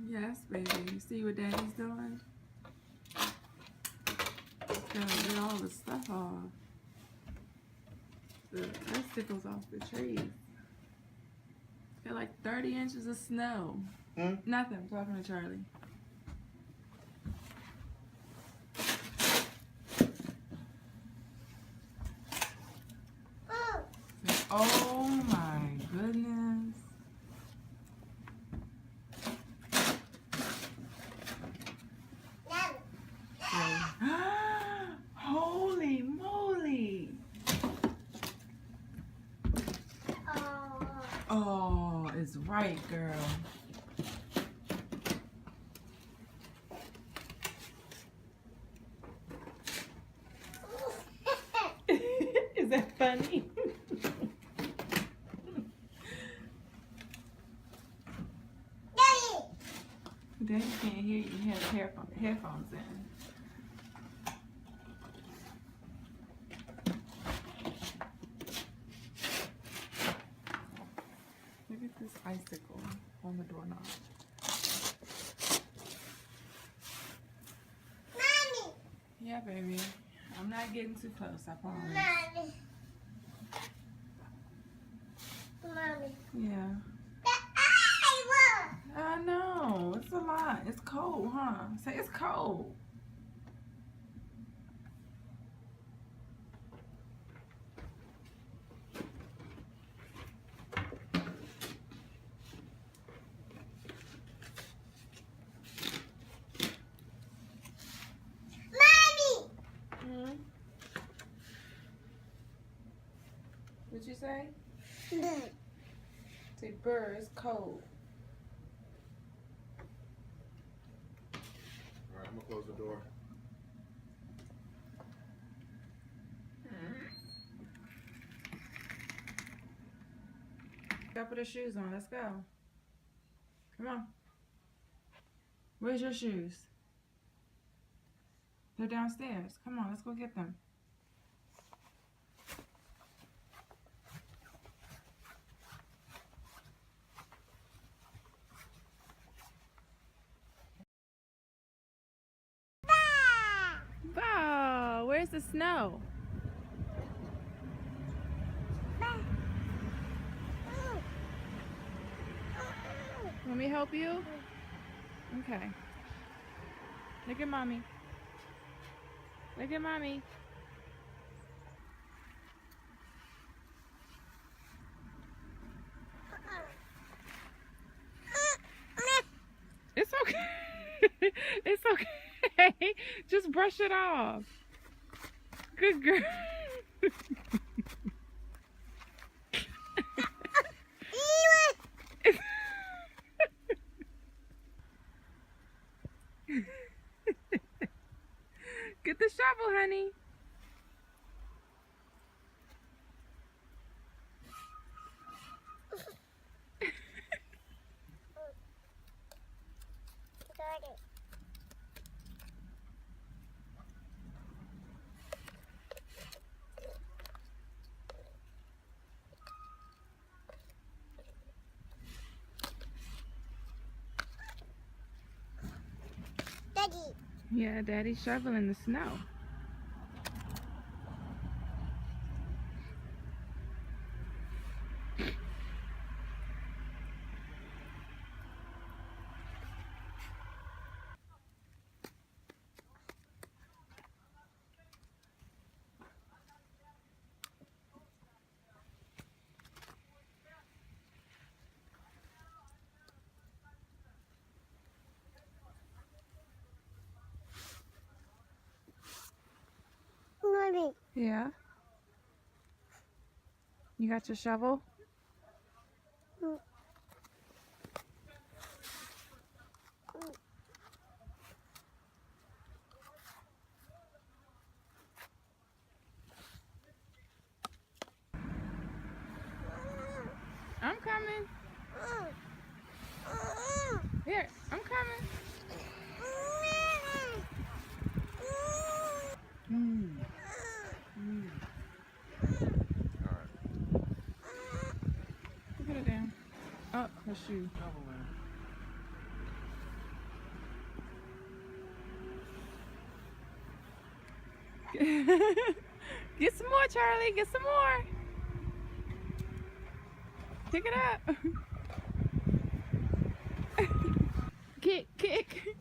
Yes, baby. You see what Daddy's doing? Gotta get all the stuff off. The icicles off the trees. Got like 30 inches of snow. Nothing. I'm talking to Charlie. Oh my goodness. Holy moly. Oh, it's right, girl. Is that funny? Daddy can't hear you. He has headphones in. Look at this icicle on the doorknob. Mommy! Yeah, baby. I'm not getting too close, I promise. Mommy. Mommy. Yeah. I know. It's a lot. It's cold, huh? Say it's cold. Mommy! What'd you say? Bird. Say bird, it's cold. Alright, I'm gonna close the door. Gotta put her shoes on. Let's go. Come on. Where's your shoes? They're downstairs. Come on, let's go get them. Wow, where's the snow? Want me to help you? Okay. Look at mommy. Look at mommy. It's okay. It's okay. Just brush it off. Good girl. Get the shovel, honey. Daddy. Yeah, Daddy's shoveling the snow. Mommy. Yeah. You got your shovel? I'm coming. Here, I'm coming. Her shoe. Get some more, Charlie. Get some more. Pick it up. Kick, kick.